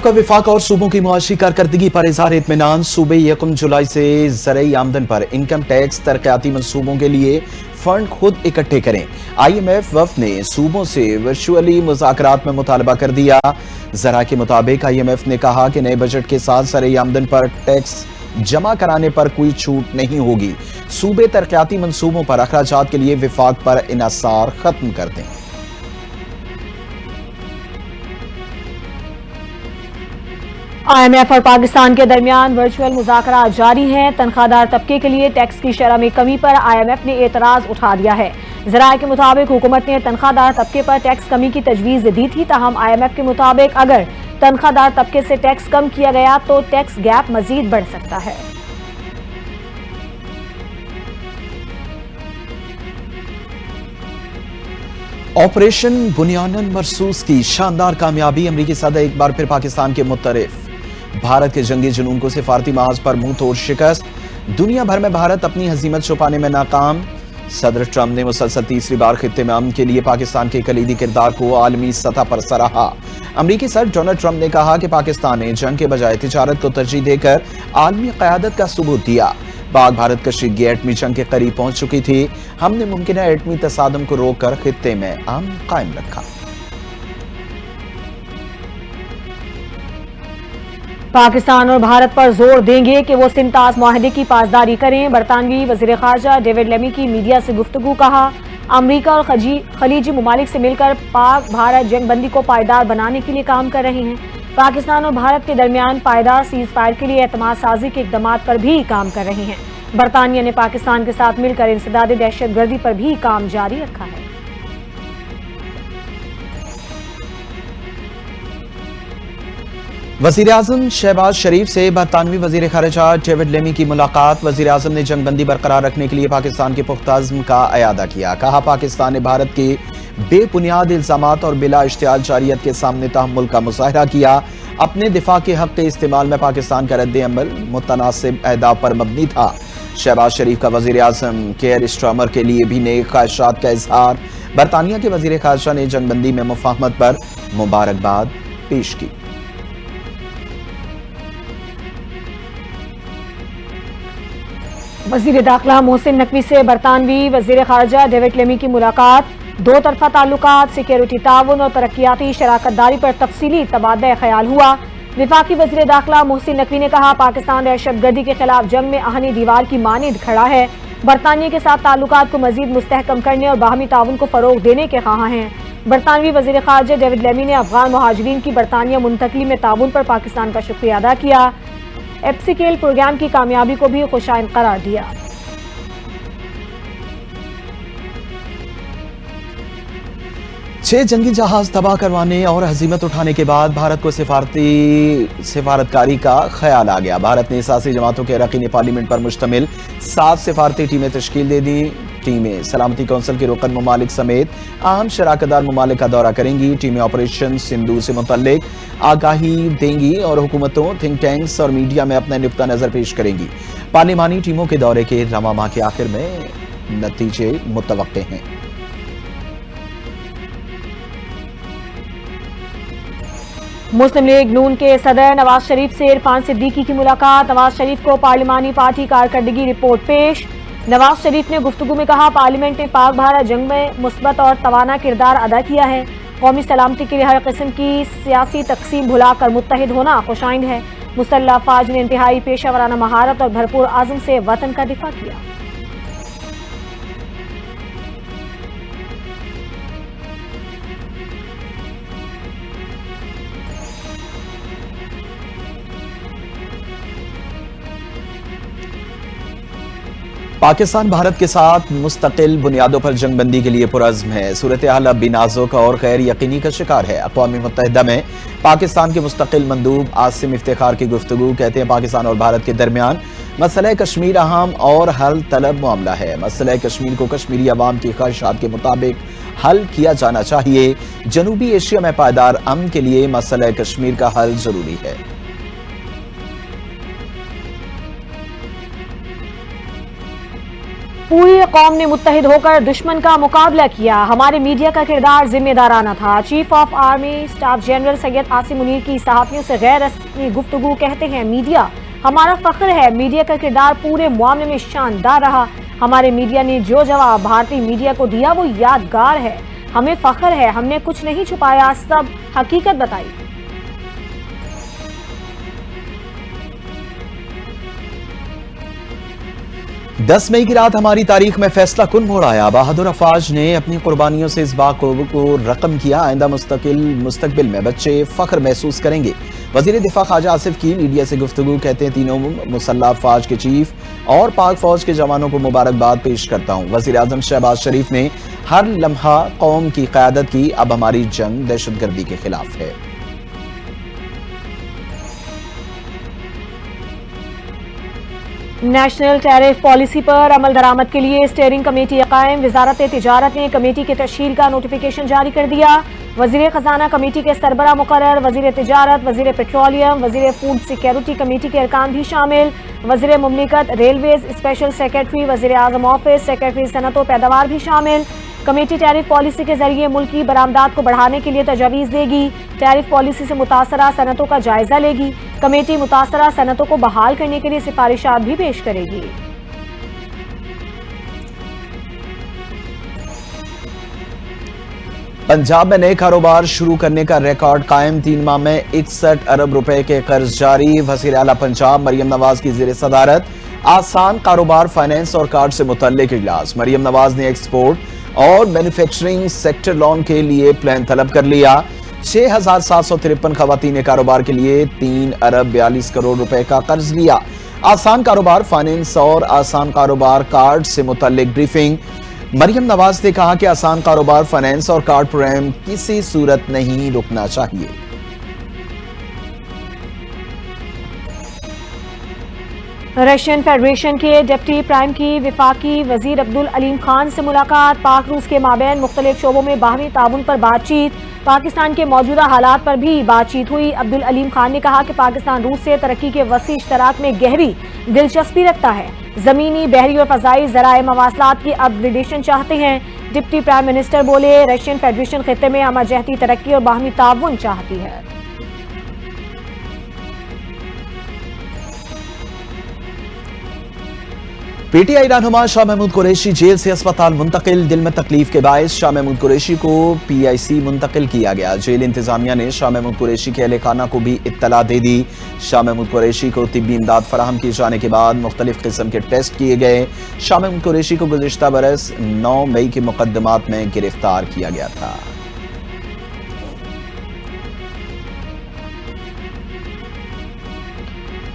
का विफाक और सूबों की मुआशी कारकर्दगी पर इजहार इत्मीनान। सूबे 1 जुलाई से ज़रई आमदन पर इनकम टैक्स तरक्याती मंसूबों के लिए फंड खुद इकट्ठे करें। IMF वफ्द ने सूबों से वर्चुअली मुज़ाकरात में मुतालबा कर दिया। ज़रा के मुताबिक IMF ने कहा कि नए बजट के साथ ज़रई आमदन पर टैक्स जमा कराने पर कोई छूट नहीं होगी। सूबे तरक्याती मंसूबों पर अखराजात के लिए विफाक पर इन्हिसार खत्म कर दें। IMF और पाकिस्तान के दरमियान वर्चुअल मुज़ाकरात जारी हैं। तनख्वाहदार तबके के लिए टैक्स की शरह में कमी पर IMF ने एतराज़ उठा दिया है। ज़राए के मुताबिक हुकूमत ने तनख्वाहदार तबके पर टैक्स कमी की तजवीज़ दी थी, ताहम IMF के मुताबिक अगर तनख्वाहदार तबके से टैक्स कम किया गया तो टैक्स गैप मजीद बढ़ सकता है। ऑपरेशन बुनियानन मरसूस की शानदार कामयाबी। अमरीकी सदर एक बार फिर पाकिस्तान के मुतरफ। भारत के जंगी जुनून को सिफारती महाज पर मुंह तोड़ शिकस्त। दुनिया भर में भारत अपनी हजीमत छुपाने में नाकाम। सदर ट्रंप ने मुसलसल तीसरी बार खित्ते में अमन के लिए पाकिस्तान के कलीदी किरदार को आलमी सतह पर सराहा। अमरीकी सदर डोनाल्ड ट्रंप ने कहा कि पाकिस्तान ने जंग के बजाय तिजारत को तरजीह देकर आलमी क़यादत का सबूत दिया। पाक भारत कशीदगी एटमी जंग के करीब पहुंच चुकी थी। हमने मुमकिन एटमी तसादम को रोककर खित्ते में अमन कायम रखा। पाकिस्तान और भारत पर जोर देंगे कि वो सिंतास मुआहदे की पासदारी करें। बरतानवी वज़ीर ख़ारजा डेविड लेमी की मीडिया से गुफ्तगू। कहा, अमरीका और खलीजी ममालिक से मिलकर पाक भारत जंग बंदी को पायदार बनाने के लिए काम कर रहे हैं। पाकिस्तान और भारत के दरमियान पायदार सीज फायर के लिए एतमाद साजी के इक़दामात पर भी काम कर रहे हैं। बरतानिया ने पाकिस्तान के साथ मिलकर इंसदाद दहशत गर्दी पर भी काम जारी रखा है। वज़ीर आज़म शहबाज शरीफ से बरतानवी वज़ीर ख़ारिजा डेविड लेमी की मुलाकात। वज़ीर आज़म ने जंगबंदी बरकरार रखने के लिए पाकिस्तान के पुख्ता अज़्म का अयादा किया। कहा, पाकिस्तान ने भारत के बेबुनियाद इल्ज़ामात और बिला इश्तियाल जारियत के सामने तहम्मुल का मुज़ाहरा किया। अपने दिफा के हक़ के इस्तेमाल में पाकिस्तान का रद्द अमल मुतनासिब अहदाफ पर मबनी था। शहबाज शरीफ का वज़ीर आज़म केयर स्टार्मर के लिए भी नेक ख्वाहिशात का इजहार। बरतानिया के वज़ीर ख़ारिजा ने जंगबंदी में मुफाहमत पर मुबारकबाद पेश की। वज़ीर दाखिला मोहसिन नकवी से बरतानवी वज़ीर ख़ारजा डेविड लेमी की मुलाकात। दो तरफ़ा ताल्लुकात, सिक्योरिटी ताउन और तरक्याती शराकत दारी पर तफसीली तबादला ख्याल हुआ। विफाकी वज़ीर दाखिला मोहसिन नकवी ने कहा, पाकिस्तान दहशत गर्दी के खिलाफ जंग में आहनी दीवार की मानिंद खड़ा है। बरतानिया के साथ ताल्लुकात को मजीद मुस्तहकम करने और बाहमी ताउन को फ़रोग़ देने के ख्वाह हैं। बरतानवी वज़ीर ख़ारजा डेविड लेमी ने अफ़गान मुहाजिरीन की बरतानिया मुंतकली में ताउन पर पाकिस्तान का शुक्रिया अदा किया। एप्सिकेल प्रोग्राम की कामयाबी को भी खुशाइन करार दिया। छह जंगी जहाज तबाह करवाने और हजीमत उठाने के बाद भारत को सिफारतकारी का ख्याल आ गया। भारत ने सियासी जमातों के अरकान पार्लियामेंट पर मुश्तमिल 7 सिफारती टीमें तश्कील दे दी। टीमें सलामती कौंसिल के रुकन ममालिक समेत अहम शराकतदार ममालिक का दौरा करेंगी। टीमें ऑपरेशन सिंधु से मुतल्लिक आगाही देंगी और हुकूमतों, थिंक टैंक्स और मीडिया में अपना नुक्ता नजर पेश करेंगी। पार्लिमानी टीमों के दौरे के रवां माह के आखिर में नतीजे मुतवक्के हैं। मुस्लिम लीग नून के सदर नवाज शरीफ से इरफान सिद्दीकी की मुलाकात। नवाज शरीफ को पार्लिमानी पार्टी कारकर्दगी रिपोर्ट पेश। नवाज शरीफ ने गुफ्तगू में कहा, पार्लियामेंट ने पाक भारत जंग में मुस्बत और तवाना किरदार अदा किया है। कौमी सलामती के लिए हर किस्म की सियासी तकसीम भुलाकर मुत्तहिद होना खुशाइंद है। मुसल्लह अफवाज ने इंतहाई पेशा वराना महारत और भरपूर आज़म से वतन का दिफा किया। पाकिस्तान भारत के साथ मुस्तकिल बुनियादों पर जंगबंदी के लिए पुरज़्म है। सूरत हाल अब भी नाजुक और गैर यकीनी का शिकार है। अक़वाम मुत्तहिदा में पाकिस्तान के मुस्तकिल मंदूब आसिम इफ्तिखार की गुफ्तगू। कहते हैं, पाकिस्तान और भारत के दरमियान मसला कश्मीर अहम और हल तलब मामला है। मसला कश्मीर को कश्मीरी अवाम की ख्वाहिशात के मुताबिक हल किया जाना चाहिए। जनूबी एशिया में पायदार अमन के लिए मसला कश्मीर का हल जरूरी है। पूरी कौम ने मुत्तहिद होकर दुश्मन का मुकाबला किया। हमारे मीडिया का किरदार जिम्मेदाराना था। Chief of army staff general Syed Asim Munir की सहाफियों से गैर रस्मी गुफ्तगू। कहते हैं मीडिया हमारा फख्र है। मीडिया का किरदार पूरे मामले में शानदार रहा। हमारे मीडिया ने जो जवाब भारतीय मीडिया को दिया वो यादगार है। हमें फख्र है, हमने कुछ नहीं छुपाया, सब हकीकत बताई। दस मई की रात हमारी तारीख में फैसला कुन मोड़ आया। बहादुर अफवाज ने अपनी कुर्बानियों से इस बात को रकम किया, आइंदा मुस्तकबिल में बच्चे फख्र महसूस करेंगे। वजीर दिफा ख्वाजा आसिफ की मीडिया से गुफ्तगू। कहते हैं तीनों मुसल्लह अफवाज के चीफ और पाक फौज के जवानों को मुबारकबाद पेश करता हूँ। वजीर आजम शहबाज शरीफ ने हर लम्हा कौम की क़यादत की। अब हमारी जंग दहशतगर्दी के खिलाफ है। नेशनल टैरिफ पॉलिसी पर अमल दरामद के लिए स्टीयरिंग कमेटी कायम। वजारत तिजारत ने कमेटी की तश्कील का नोटिफिकेशन जारी कर दिया। वजीर खजाना कमेटी के सरबरा मुकर्रर, वजीर तिजारत, वजीर पेट्रोलियम, वजीर फूड सिक्योरिटी कमेटी के अरकान भी शामिल। वजीर मुमलिकत रेलवेज स्पेशल सेक्रेटरी, वजीर आजम ऑफिस सेक्रेटरी सनत व पैदावार भी शामिल। कमेटी टैरिफ पॉलिसी के जरिए मुल्की बरामदात को बढ़ाने के लिए तजवीज़ देगी। टैरिफ पॉलिसी से मुतासरा सनतों का जायजा लेगी। कमेटी मुतासरा सनतों को बहाल करने के लिए सिफारिशात भी पेश करेगी। पंजाब में नए कारोबार शुरू करने का रिकॉर्ड कायम। 3 माह में 61 अरब रुपए के कर्ज जारी। वज़ीर आला पंजाब मरियम नवाज की ज़ेर सदारत आसान कारोबार, फाइनेंस और कार्ड से मुतल्लिक इजलास। मरियम नवाज ने एक्सपोर्ट और मैन्युफैक्चरिंग सेक्टर लोन के लिए प्लान तलब कर लिया। 6,753 खवातीन कारोबार के लिए 3 अरब 42 करोड़ रुपए का कर्ज लिया। आसान कारोबार, फाइनेंस और आसान कारोबार कार्ड से मुतल्लिक ब्रीफिंग। मरियम नवाज ने कहा कि आसान कारोबार, फाइनेंस और कार्ड प्रोग्राम किसी सूरत नहीं रुकना चाहिए। रशियन फेडरेशन के डिप्टी प्राइम की वफाकी वजीर अब्दुल अलीम खान से मुलाकात। पाक रूस के माबैन मुख्तलिफ शोबों में बाहमी ताउन पर बातचीत। पाकिस्तान के मौजूदा हालात पर भी बातचीत हुई। अब्दुल अलीम खान ने कहा कि पाकिस्तान रूस से तरक्की के वसी इश्तराक में गहरी दिलचस्पी रखता है। जमीनी, बहरी और फजाई ज़राए मवासलात की अपग्रेडेशन चाहते हैं। डिप्टी प्राइम मिनिस्टर बोले, रशियन फेडरेशन खित्ते में हमजहती तरक्की और बाहमी ताउन चाहती है। पीटीआई रहनुमा शाह महमूद कुरैशी जेल से अस्पताल मुंतकिल। दिल में तकलीफ के बायस शाह महमूद कुरैशी को PIC मुंतकिल किया गया। जेल इंतजामिया ने शाह महमूद कुरैशी के अहले खाना को भी इत्तला दे दी। शाह महमूद कुरैशी को तिब्बी इमदाद फराहम किए जाने के बाद मुख्तलिफ किस्म के टेस्ट किए गए। शाह महमूद कुरैशी को गुज़िश्ता बरस 9 मई के मुकदमात में गिरफ्तार किया गया था।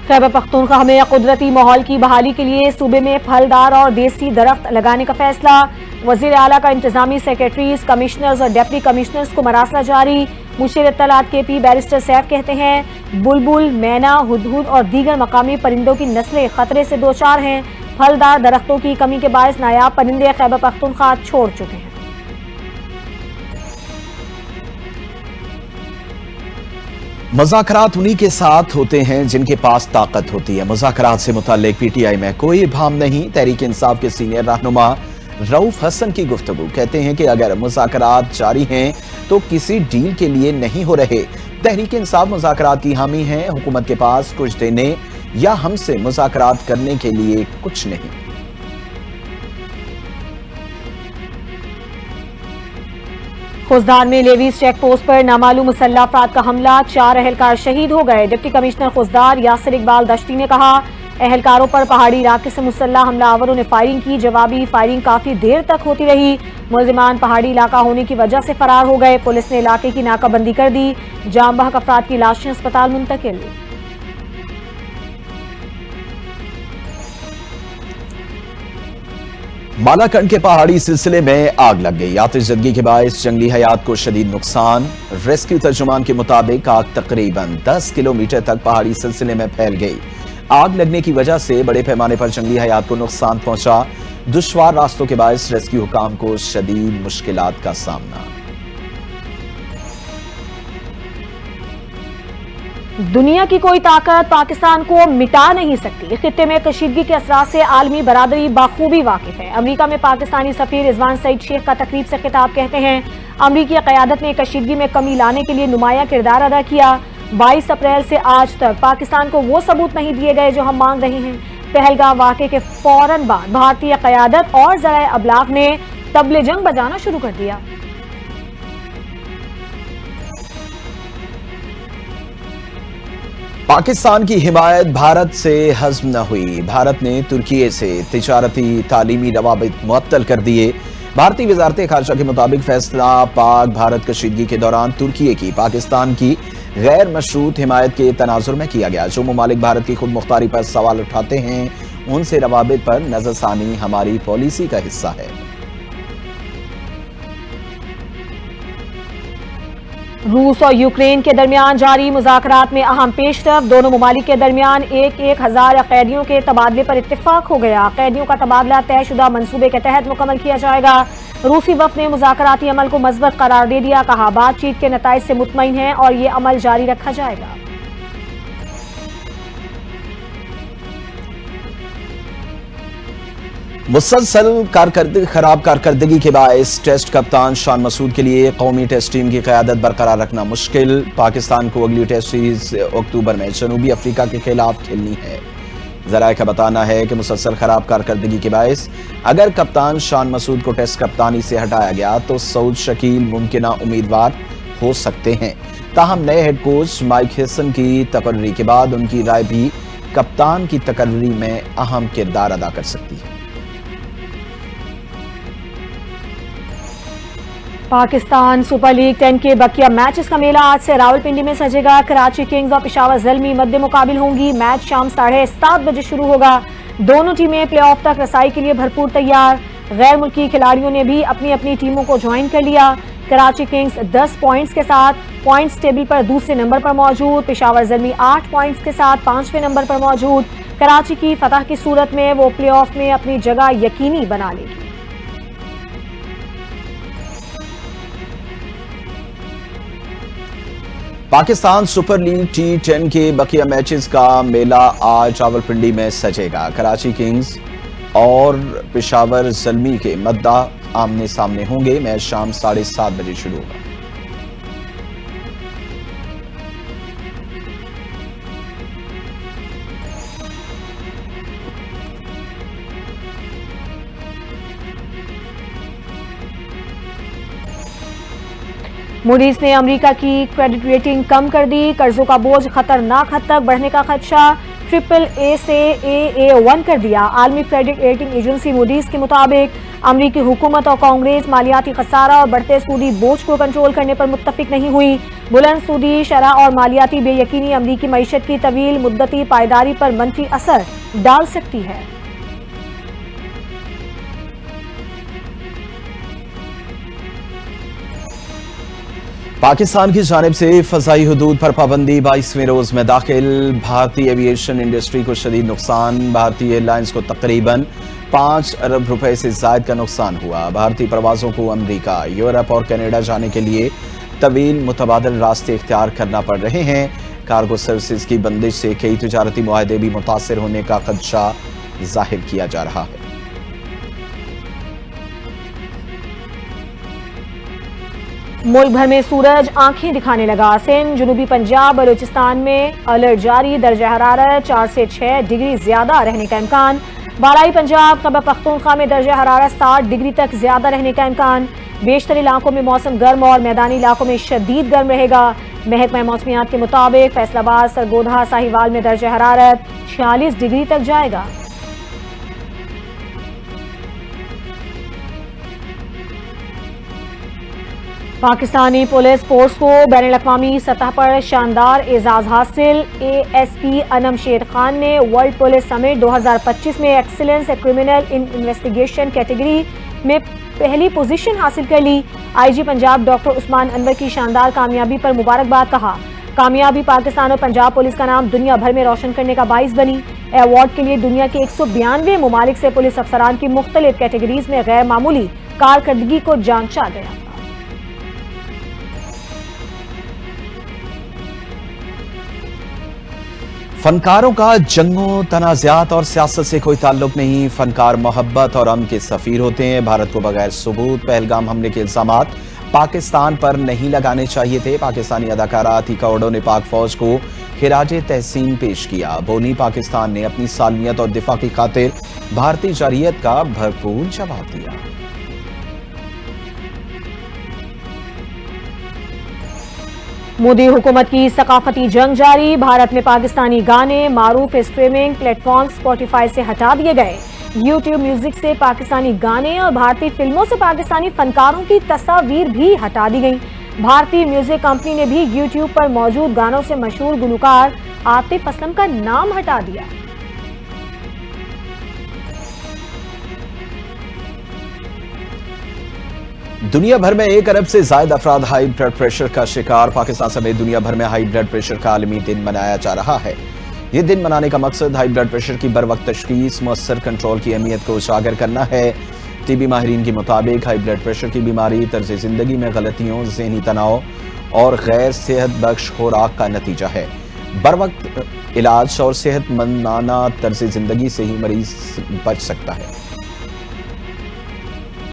खैबर पख्तूनख्वा में कुदरती माहौल की बहाली के लिए सूबे में फलदार और देसी दरख्त लगाने का फैसला। वजीर आला का इंतजामी सेक्रेटरीज, कमिश्नर्स और डिप्टी कमिश्नर्स को मरासला जारी। मुशीर इत्तलात KP बैरिस्टर सैफ कहते हैं बुलबुल, मैना, हुदहुद और दीगर मकामी परिंदों की नस्लें खतरे से दो चार हैं। फलदार दरख्तों की कमी के बायस नायाब परिंदे खैबर पख्तूनख्वा छोड़ चुके हैं। मुज़ाकरात उन्हीं के साथ होते हैं जिनके पास ताकत होती है। मुज़ाकरात से मुताल्लिक PTI में कोई इब्हाम नहीं। तहरीक इंसाफ के सीनियर रहनुमा रऊफ हसन की गुफ्तगू। कहते हैं कि अगर मुज़ाकरात जारी हैं तो किसी डील के लिए नहीं हो रहे। तहरीक इंसाफ मुज़ाकरात की हामी है। हुकूमत के पास कुछ देने या हमसे मुज़ाकरात करने के लिए कुछ नहीं। खुजदार में लेवीज चेक पोस्ट पर नामालूम मुसल्लह अफराद का हमला, 4 अहलकार शहीद हो गए। डिप्टी कमिश्नर खुजदार यासिर इकबाल दश्ती ने कहा अहलकारों पर पहाड़ी इलाके से मुसल्लह हमलावरों ने फायरिंग की। जवाबी फायरिंग काफी देर तक होती रही। मुलजिमान पहाड़ी इलाका होने की वजह से फरार हो गए। पुलिस ने इलाके की नाकाबंदी कर दी। जाम बहक अफराद की लाशें अस्पताल मुंतकिल। बालाकंड के पहाड़ी सिलसिले में आग लग गई। आतिशज़दगी के बायस जंगली हयात को शदीद नुकसान। रेस्क्यू तर्जुमान के मुताबिक आग तकरीबन 10 किलोमीटर तक पहाड़ी सिलसिले में फैल गई। आग लगने की वजह से बड़े पैमाने पर जंगली हयात को नुकसान पहुंचा। दुश्वार रास्तों के बायस रेस्क्यू हुकाम को शदीद मुश्किलात का सामना। दुनिया की कोई ताकत पाकिस्तान को मिटा नहीं सकती। खित्ते में कशीदगी के असरात से आलमी बरादरी बाखूबी वाकिफ है। अमरीका में पाकिस्तानी सफीर रिजवान सईद शेख का तकरीब से खिताब कहते हैं, अमरीकी क़यादत ने कशीदगी में कमी लाने के लिए नुमाया किरदार अदा किया। 22 अप्रैल से आज तक पाकिस्तान को वो सबूत नहीं दिए गए जो हम मांग रहे हैं। पहलगाम वाक़े के फौरन बाद भारतीय क़यादत और ज़राए अबलाग ने तबले जंग बजाना शुरू कर दिया। पाकिस्तान की हिमायत भारत से हज़म न हुई। भारत ने तुर्की से तिजारती तालीमी रवाबित मुअत्तल कर दिए। भारतीय वज़ारत ख़ारजा के मुताबिक फैसला पाक भारत कशीदगी के दौरान तुर्की की पाकिस्तान की गैर मशरूत हिमायत के तनाजुर में किया गया। जो ममालिक भारत की खुद मुख्तारी पर सवाल उठाते हैं, उनसे रवाबित पर नज़रसानी हमारी पॉलिसी का हिस्सा है। रूस और यूक्रेन के दरमियान जारी मुज़ाकरात में अहम पेशरफ। दोनों ममालिक के दरमियान 1,000 कैदियों के तबादले पर इत्तेफाक हो गया। कैदियों का तबादला तयशुदा मंसूबे के तहत मुकम्मल किया जाएगा। रूसी वफ़द ने मुज़ाकराती अमल को मज़बूत करार दे दिया। कहा, बातचीत के नताइज से मुतमईन है और ये अमल जारी रखा जाएगा। मुसलसल खराब कारकर्दगी के बायस टेस्ट कप्तान शान मसूद के लिए कौमी टेस्ट टीम की क़यादत बरकरार रखना मुश्किल। पाकिस्तान को अगली टेस्ट सीरीज अक्टूबर में जनूबी अफ्रीका के खिलाफ खेलनी है। ज़राए का बताना है कि मुसलसल खराब कारकर्दगी के बायस अगर कप्तान शान मसूद को टेस्ट कप्तानी से हटाया गया तो सऊद शकील मुमकिना उम्मीदवार हो सकते हैं। ताहम नए हेड कोच माइक हेसन की तकर्री के बाद उनकी राय भी कप्तान की तकर्री में अहम किरदार अदा कर सकती है। पाकिस्तान सुपर लीग 10 के बकिया मैचेस का मेला आज से रावलपिंडी में सजेगा। कराची किंग्स और पेशावर ज़ल्मी मद्दे मुकाबिल होंगी। मैच शाम 7:30 बजे शुरू होगा। दोनों टीमें प्लेऑफ तक रसाई के लिए भरपूर तैयार। गैर मुल्की खिलाड़ियों ने भी अपनी अपनी टीमों को ज्वाइन कर लिया। कराची किंग्स 10 पॉइंट्स के साथ पॉइंट्स टेबल पर दूसरे नंबर पर मौजूद। पेशावर ज़ल्मी 8 पॉइंट्स के साथ 5वें नंबर पर मौजूद। कराची की फतह की सूरत में वो प्लेऑफ में अपनी जगह यकीनी बना लेगी। पाकिस्तान सुपर लीग T10 के बकिया मैचेस का मेला आज रावलपिंडी में सजेगा। कराची किंग्स और पेशावर ज़ल्मी के मद्दा आमने सामने होंगे। मैच शाम 7:30 बजे शुरू होगा। मूडीज ने अमेरिका की क्रेडिट रेटिंग कम कर दी। कर्जों का बोझ खतरनाक हद तक बढ़ने का खदशा AAA से AA1 कर दिया। आलमी क्रेडिट रेटिंग एजेंसी मूडीज के मुताबिक अमेरिकी हुकूमत और कांग्रेस मालियाती खसारा और बढ़ते सूदी बोझ को कंट्रोल करने पर मुत्तफिक नहीं हुई। बुलंद सूदी शरह और मालियाती बेयकीनी अमेरिकी मईशत की तवील मुद्दती पायदारी पर मनफी असर डाल सकती है। पाकिस्तान की जानिब से फ़ज़ाई हुदूद पर पाबंदी 22वें रोज में दाखिल। भारतीय एविएशन इंडस्ट्री को शदीद नुकसान। भारतीय एयरलाइंस को तकरीबन 5 अरब रुपए से ज़ायद का नुकसान हुआ। भारतीय प्रवासों को अमेरिका, यूरोप और कनाडा जाने के लिए तवील मुतबादल रास्ते इख्तियार करना पड़ रहे हैं। कार्गो सर्विसेज की बंदिश से कई तिजारती मुआहदे भी मुतासिर होने का खदशा जाहिर किया जा रहा है। मुल्क भर में सूरज आंखें दिखाने लगा। सिंध, जनूबी पंजाब, बलूचिस्तान में अलर्ट जारी। दर्जा हरारत 4 से 6 डिग्री ज्यादा रहने का इम्कान। बालाई पंजाब, खैबर पख्तूनख्वा में दर्जा हरारत 60 डिग्री तक ज्यादा रहने का इम्कान। बेशतर इलाकों में मौसम गर्म और मैदानी इलाकों में शदीद गर्म रहेगा। महकमा मौसमियात के मुताबिक फैसलाबाद, सरगोधा, साहिवाल में दर्जा हरारत 46 डिग्री तक जाएगा। पाकिस्तानी पुलिस फोर्स को बैनुल-अक़वामी सतह पर शानदार एजाज हासिल। ASP अनम शेर खान ने वर्ल्ड पुलिस समिट 2025 में excellence criminal in investigation category में पहली पोजीशन हासिल कर ली। IG पंजाब डॉक्टर उस्मान अनवर की शानदार कामयाबी पर मुबारकबाद। कहा, कामयाबी पाकिस्तान और पंजाब पुलिस का नाम दुनिया भर में रोशन करने का बाइस बनी। अवार्ड के लिए दुनिया के 192 ममालिक से पुलिस अफसरान की मुख्तलिफ कैटेगरीज में गैर मामूली कारकर्दगी को जांचा गया। फनकारों का जंगों, तनाज़ात और सियासत से कोई ताल्लुक नहीं। फनकार मोहब्बत और अमन के सफीर होते हैं। भारत को बगैर सबूत पहलगाम हमले के इल्जामात पाकिस्तान पर नहीं लगाने चाहिए थे। पाकिस्तानी अदाकारा अतीका ओडो ने पाक फौज को खिराज तहसीन पेश किया। बोली पाकिस्तान ने अपनी सालमियत और दिफा की खातिर भारतीय जारियत का भरपूर जवाब दिया। मोदी हुकूमत की सकाफती जंग जारी। भारत में पाकिस्तानी गाने मारूफ स्ट्रीमिंग प्लेटफॉर्म स्पॉटिफाई से हटा दिए गए। यूट्यूब म्यूजिक से पाकिस्तानी गाने और भारतीय फिल्मों से पाकिस्तानी फनकारों की तस्वीर भी हटा दी गई। भारतीय म्यूजिक कंपनी ने भी यूट्यूब पर मौजूद गानों से मशहूर गुलकार आतिफ असलम का नाम हटा दिया। दुनिया भर में 1 अरब से ज्यादा अफराद हाई ब्लड प्रेशर का शिकार। पाकिस्तान समेत दुनिया भर में हाई ब्लड प्रेशर का आलमी दिन मनाया जा रहा है। ये दिन मनाने का मकसद हाई ब्लड प्रेशर की बर वक्त तशखीस, मुअस्सर कंट्रोल की अहमियत को उजागर करना है। टीबी माहिरीन के मुताबिक हाई ब्लड प्रेशर की बीमारी तर्ज जिंदगी में गलतियों, ज़हनी तनाव और गैर सेहत बख्श खुराक का नतीजा है। बर वक्त इलाज और सेहतमंदाना तर्ज जिंदगी से ही मरीज बच सकता है।